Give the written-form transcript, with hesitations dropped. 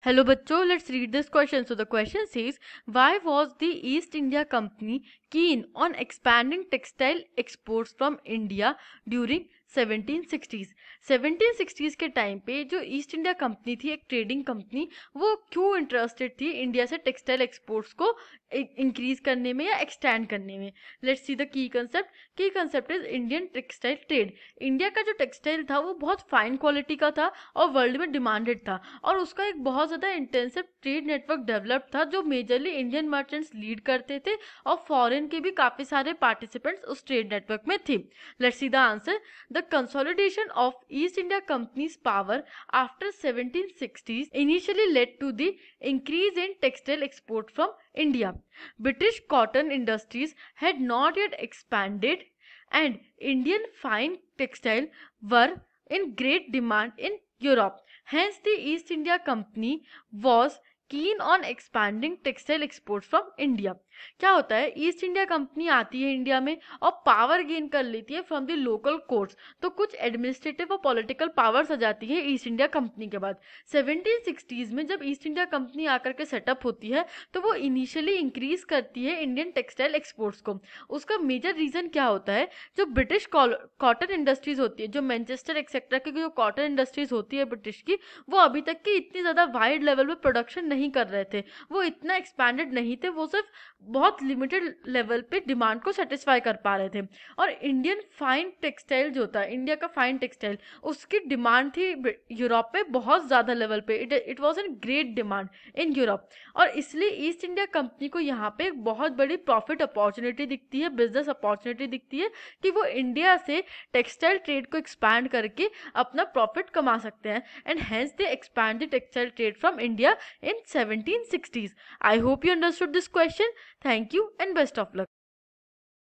Hello बच्चों, let's read this question. So the question says, why was the East India Company keen on expanding textile exports from India during 1760s? 1760s के time पे जो east India company थी, एक trading company, वो क्यों interested थी India से textile exports को इंक्रीज करने में या एक्सटेंड करने में? Let's see the key concept is Indian textile trade. India का जो टेक्सटाइल था वो बहुत फाइन क्वालिटी का था और वर्ल्ड में डिमांडेड था, और उसका एक बहुत ज़्यादा इंटेंसिव ट्रेड नेटवर्क डेवलप था जो मेजरली इंडियन मर्चेंट्स लीड करते थे, और फॉरेन के भी काफ़ी सारे पार्टिसिपेंट्स उस ट्रेड नेटवर्क में थे. Let's see the answer. The consolidation of east India companies power after 1760s initially led to the increase in textile export from India. British cotton industries had not yet expanded, and Indian fine textile were in great demand in Europe. Hence, the East India Company was keen on expanding textile exports from India. क्या होता है, east India company आती है India में और power gain कर लेती है फ्रॉम द लोकल कोर्ट्स, तो कुछ एडमिनिस्ट्रेटिव और पॉलिटिकल पावर्स आ जाती है ईस्ट इंडिया कंपनी के बाद. 1760s में जब ईस्ट इंडिया कंपनी आकर के सेटअप होती है तो वो इनिशियली इंक्रीज करती है इंडियन टेक्सटाइल एक्सपोर्ट्स को. उसका मेजर रीजन क्या होता है, जो ब्रिटिश कॉटन इंडस्ट्रीज होती है, जो मैनचेस्टर एक्सेट्रा की जो कॉटन इंडस्ट्रीज होती है ब्रिटिश की, वो अभी तक की इतनी ज़्यादा वाइड लेवल पे प्रोडक्शन नहीं कर रहे थे, वो इतना एक्सपैंडेड नहीं थे, वो सिर्फ बहुत लिमिटेड लेवल पे डिमांड को सेटिस्फाई कर पा रहे थे. और इंडियन फाइन टेक्सटाइल जो होता है, इंडिया का फाइन टेक्सटाइल, उसकी डिमांड थी यूरोप में बहुत ज़्यादा लेवल पे. It was an great demand in Europe, और इसलिए ईस्ट इंडिया कंपनी को यहाँ पे एक बहुत बड़ी प्रॉफिट अपॉर्चुनिटी दिखती है, बिजनेस अपॉर्चुनिटी दिखती है कि वो इंडिया से टेक्सटाइल ट्रेड को एक्सपैंड करके अपना प्रॉफिट कमा सकते हैं. And hence they expand the textile trade from India in 1760s. I hope you understood this question. Thank you and best of luck.